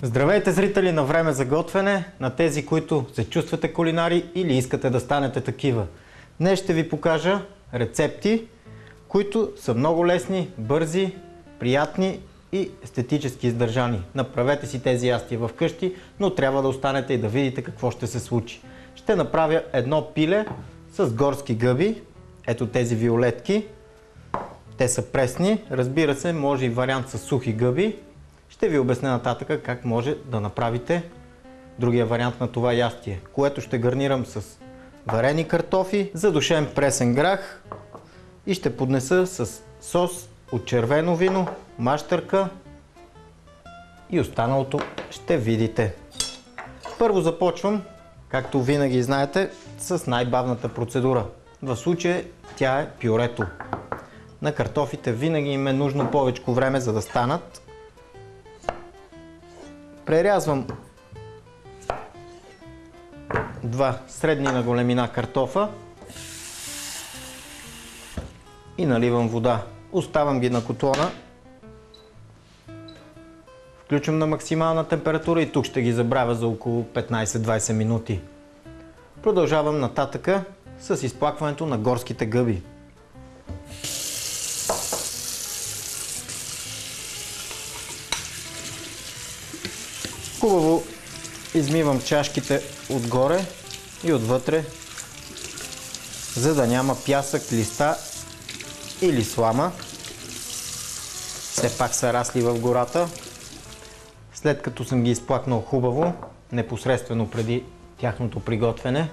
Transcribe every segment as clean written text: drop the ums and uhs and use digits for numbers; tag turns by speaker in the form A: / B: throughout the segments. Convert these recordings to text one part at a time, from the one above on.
A: Здравейте, зрители на Време за готвене, на тези, които се чувствате кулинари или искате да станете такива. Днес ще ви покажа рецепти, които са много лесни, бързи, приятни и естетически издържани. Направете си тези ястия в къщи, но трябва да останете и да видите какво ще се случи. Ще направя едно пиле с горски гъби, ето тези виолетки. Те са пресни, разбира се, може и вариант с сухи гъби. Ще ви обясня нататък как може да направите другия вариант на това ястие, което ще гарнирам с варени картофи, задушен пресен грах и ще поднеса с сос от червено вино, мащърка и останалото ще видите. Първо започвам, както винаги знаете, с най-бавната процедура. В случая тя е пюрето. На картофите винаги им е нужно повече време, за да станат. Прерязвам два средни на големина картофа и наливам вода. Оставам ги на котлона. Включвам на максимална температура и тук ще ги забравя за около 15-20 минути. Продължавам нататъка с изплакването на горските гъби. Хубаво измивам чашките отгоре и отвътре, за да няма пясък, листа или слама. Все пак са расли в гората. След като съм ги изплакнал хубаво, непосредствено преди тяхното приготвяне,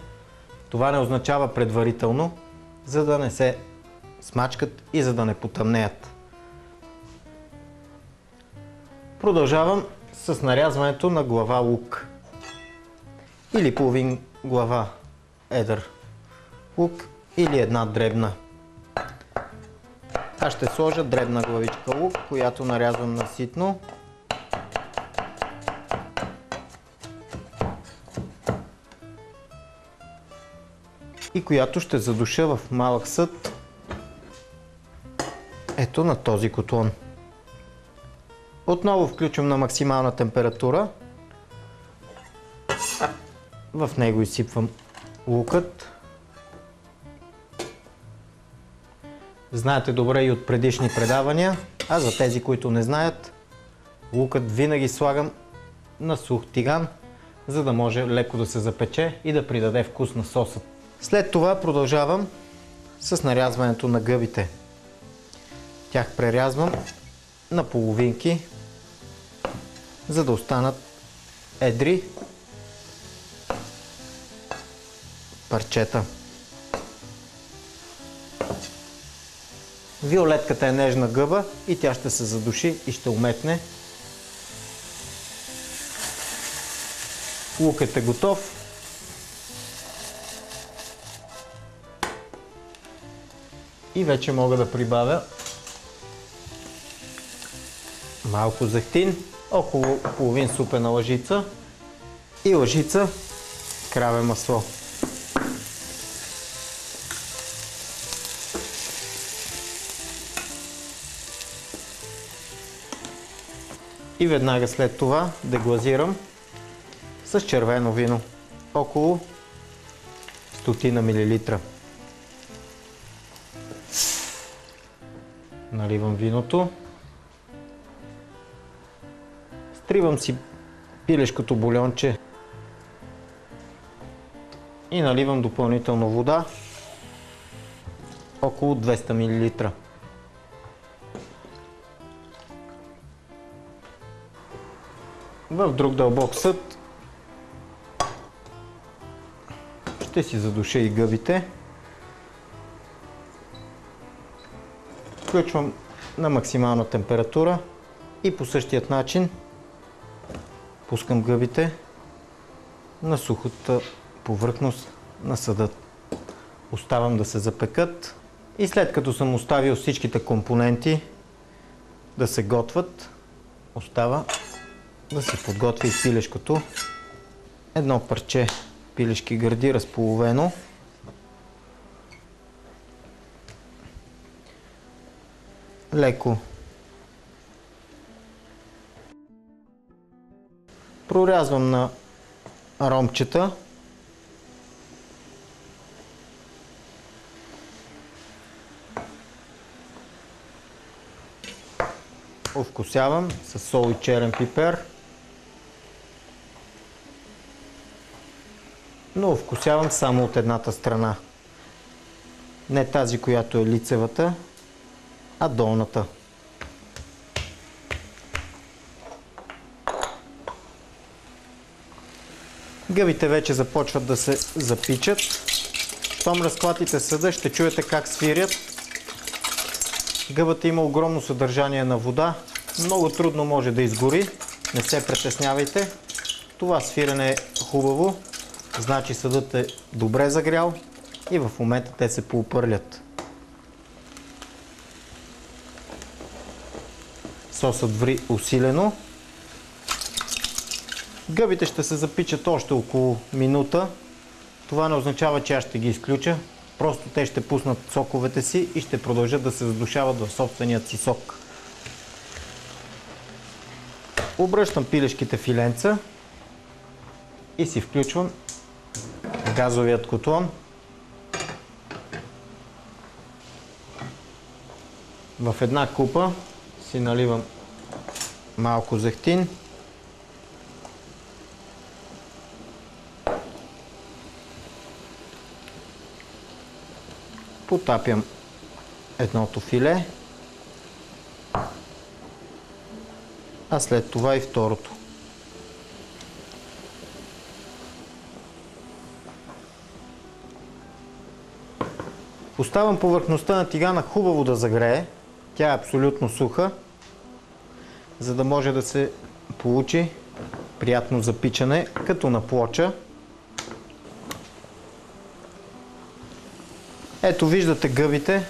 A: това не означава предварително, за да не се смачкат и за да не потъмнеят. Продължавам с нарязването на глава лук или половин глава едър лук или една дребна. Аз ще сложа дребна главичка лук, която нарязвам на ситно. И която ще задуша в малък съд ето на този котлон. Отново включвам на максимална температура. В него изсипвам лукът. Знаете добре и от предишни предавания, а за тези, които не знаят, лукът винаги слагам на сух тиган, за да може леко да се запече и да придаде вкус на соса. След това продължавам с нарязването на гъбите. Тях прерязвам на половинки, за да останат едри парчета. Виолетката е нежна гъба и тя ще се задуши и ще уметне. Лукът е готов. И вече мога да прибавя малко зехтин, около половин супена лъжица и лъжица краве масло. И веднага след това деглазирам с червено вино, около 100 мл. Наливам виното. Стривам си пилешкото бульонче и наливам допълнително вода, около 200 мл. В друг дълбок съд ще си задуша и гъбите. Включвам на максимална температура и по същият начин пускам гъбите на сухата повърхност на съда. Оставам да се запекат и след като съм оставил всичките компоненти да се готвят, остава да се подготви и пилешкото. Едно парче пилешки гърди разполовено. Леко Прорязвам на ромчета. Овкусявам с сол и черен пипер. Но овкусявам само от едната страна. Не тази, която е лицевата, а долната. Гъбите вече започват да се запичат. Щом разклатите съда, ще чуете как свирят. Гъбата има огромно съдържание на вода. Много трудно може да изгори. Не се притеснявайте. Това свирене е хубаво. Значи съдът е добре загрял и в момента те се поупърлят. Сосът ври усилено. Гъбите ще се запичат още около минута. Това не означава, че аз ще ги изключа. Просто те ще пуснат соковете си и ще продължат да се задушават в собственият си сок. Обръщам пилешките филенца и си включвам газовият котлон. В една купа си наливам малко зехтин. Потапям едното филе, а след това и второто. Оставям повърхността на тигана хубаво да загрее. Тя е абсолютно суха, за да може да се получи приятно запичане, като на плоча. Ето виждате гъбите.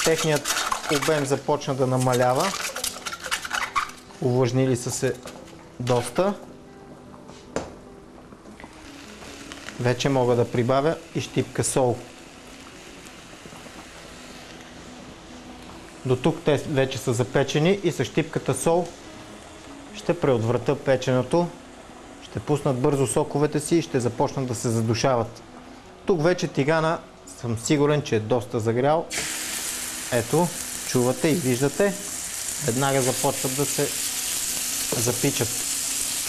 A: Техният обем започна да намалява. Увлажнили са се доста. Вече мога да прибавя и щипка сол. До тук те вече са запечени и с щипката сол ще преотврата печеното. Ще пуснат бързо соковете си и ще започнат да се задушават. Тук вече тигана съм сигурен, че е доста загрял. Ето, чувате и виждате. Веднага започват да се запичат.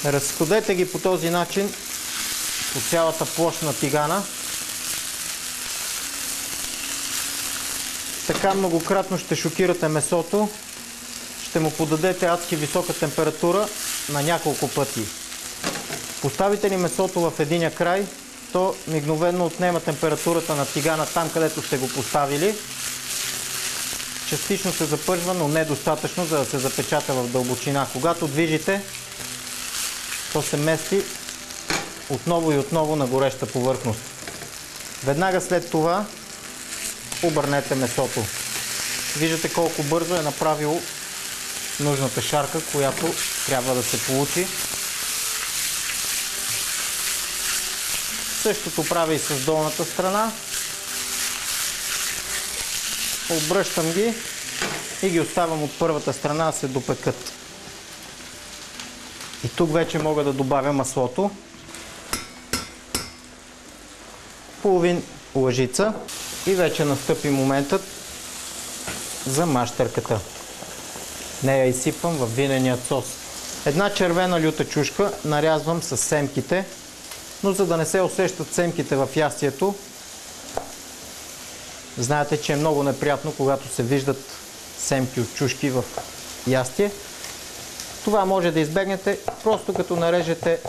A: Разходете ги по този начин по цялата площ на тигана. Така многократно ще шокирате месото. Ще му подадете адски висока температура на няколко пъти. Поставите ли месото в единия край, то мигновено отнема температурата на тигана там, където сте го поставили. Частично се запържва, но недостатъчно, за да се запечата в дълбочина. Когато движите, то се мести отново и отново на гореща повърхност. Веднага след това обърнете месото. Виждате колко бързо е направило нужната шарка, която трябва да се получи. Същото правя и с долната страна. Обръщам ги и ги оставям от първата страна да се допекат. И тук вече мога да добавя маслото. Половин лъжица. И вече настъпи моментът за мащерката. Нея изсипвам в виненият сос. Една червена люта чушка нарязвам с семките, но за да не се усещат семките в ястието, знаете, че е много неприятно, когато се виждат семки от чушки в ястие. Това може да избегнете просто като нарежете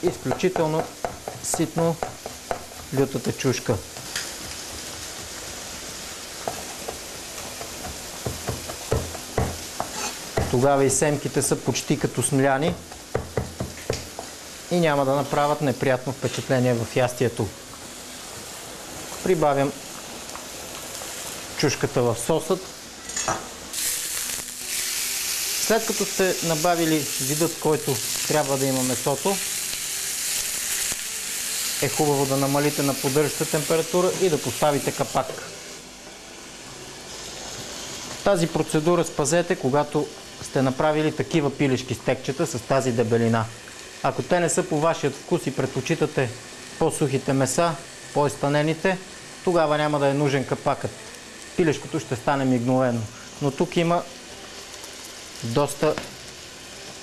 A: изключително ситно лютата чушка. Тогава и семките са почти като смляни и няма да направят неприятно впечатление в ястието. Прибавям чушката в сосът. След като сте набавили видът, който трябва да има месото, е хубаво да намалите на поддържаща температура и да поставите капак. Тази процедура спазете, когато сте направили такива пилешки стекчета с тази дебелина. Ако те не са по вашият вкус и предпочитате по-сухите меса, по-изпанените, тогава няма да е нужен капакът. Пилешкото ще стане мигновено. Но тук има доста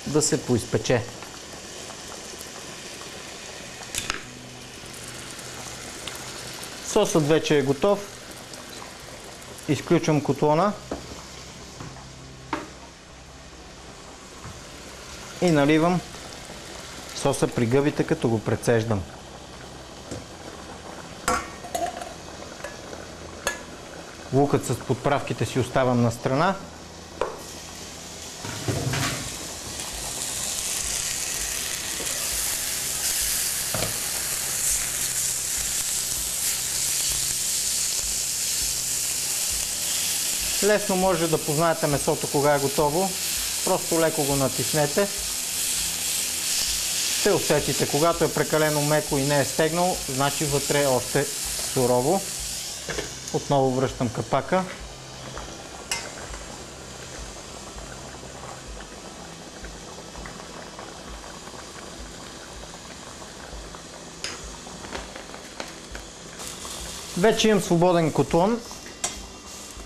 A: да се поизпече. Сосът вече е готов. Изключвам котлона и наливам соса при гъбите, като го прецеждам. Лукът с подправките си оставам на страна. Лесно може да познаете месото кога е готово. Просто леко го натиснете. Ще усетите, когато е прекалено меко и не е стегнало, значи вътре е още сурово. Отново връщам капака. Вече имам свободен котлон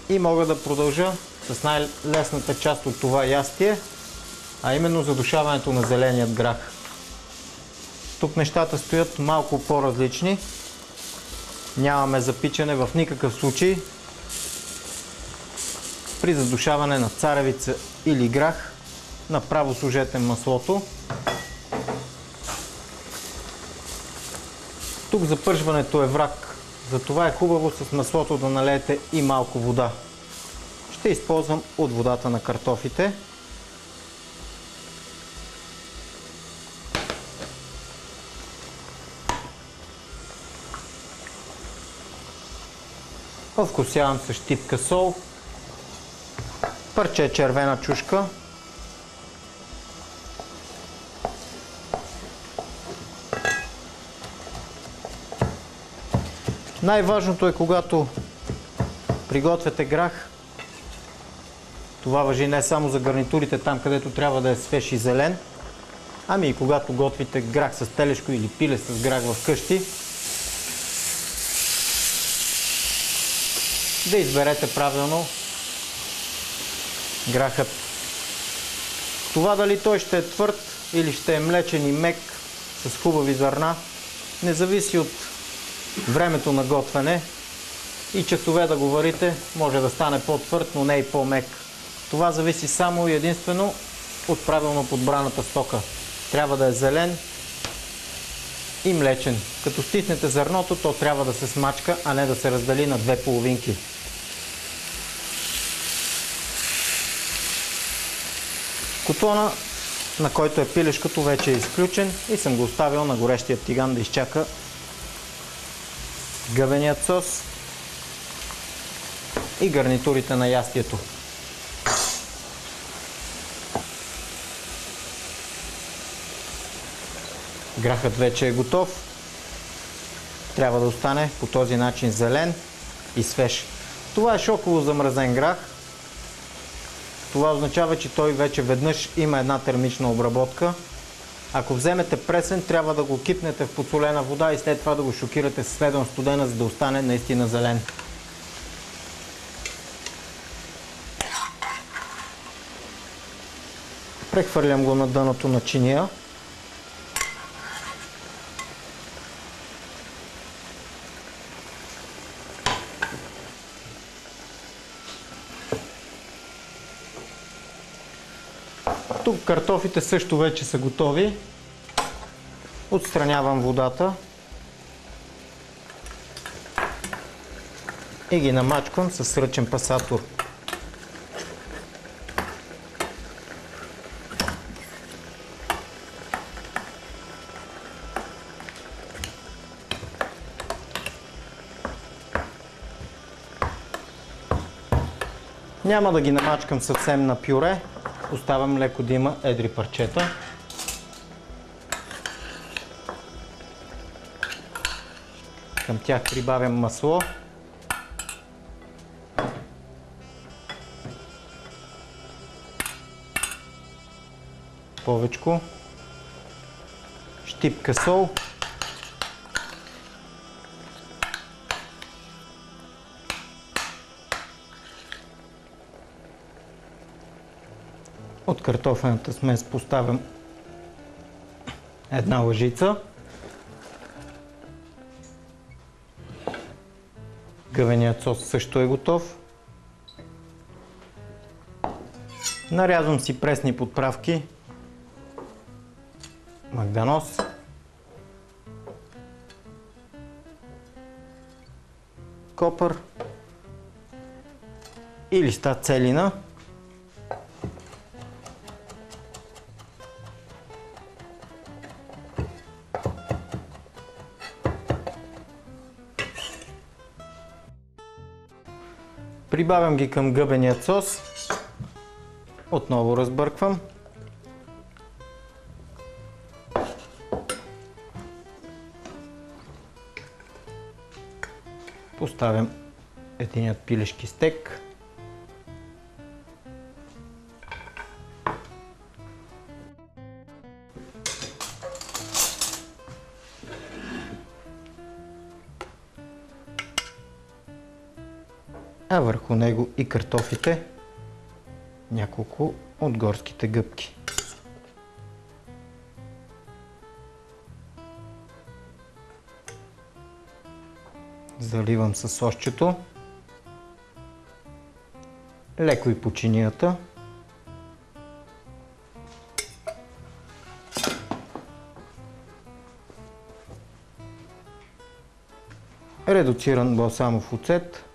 A: и мога да продължа с най-лесната част от това ястие, а именно задушаването на зеленият грах. Тук нещата стоят малко по-различни. Нямаме запичане в никакъв случай. При задушаване на царевица или грах, направо сложете маслото. Тук запържването е враг, затова е хубаво с маслото да налеете и малко вода. Ще използвам от водата на картофите. Овкусявам с щипка сол, парче червена чушка, най-важното е, когато приготвяте грах, това важи не само за гарнитурите, там където трябва да е свеж и зелен, ами и когато готвите грах с телешко или пиле с грах в къщи, да изберете правилно грахът. Това дали той ще е твърд или ще е млечен и мек с хубави зърна, не зависи от времето на готвене и часове да го варите, може да стане по-твърд, но не и по-мек. Това зависи само и единствено от правилно подбраната стока. Трябва да е зелен и млечен. Като стиснете зърното, то трябва да се смачка, а не да се раздели на две половинки. Котлона, на който е пилешкото, вече е изключен и съм го оставил на горещия тиган да изчака гъвеният сос и гарнитурите на ястието. Грахът вече е готов. Трябва да остане по този начин зелен и свеж. Това е шоково замразен грах. Това означава, че той вече веднъж има една термична обработка. Ако вземете пресен, трябва да го кипнете в подсолена вода и след това да го шокирате с леден студена, за да остане наистина зелен. Прехвърлям го на дъното на чиния. Тук картофите също вече са готови. Отстранявам водата и ги намачквам с ръчен пасатор. Няма да ги намачкам съвсем на пюре, оставям леко да има едри парчета. Към тях прибавям масло. повечко, щипка сол, от картофената смес поставям една лъжица, гъвеният сос също е готов. Нарязвам си пресни подправки, магданос, копър и листа целина. Прибавям ги към гъбеният сос. Отново разбърквам. Поставям единият пилешки стек. А върху него и картофите, няколко от горските гъбки. Заливам със сосчето, леко и по чинията. Редуциран балсамов оцет.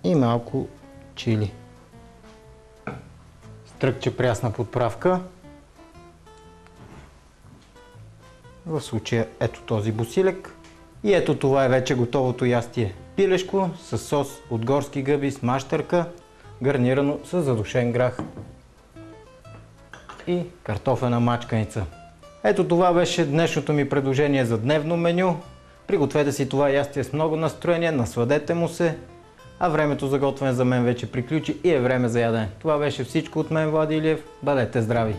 A: И малко чили. Стръкче прясна подправка. В случая ето този босилек. И ето това е вече готовото ястие. Пилешко с сос от горски гъби с мащърка, гарнирано с задушен грах и картофена мачканица. Ето това беше днешното ми предложение за дневно меню. Пригответе си това ястие с много настроение, насладете му се. А времето за готвене за мен вече приключи и е време за ядене. Това беше всичко от мен, Влади Илиев. Бъдете здрави!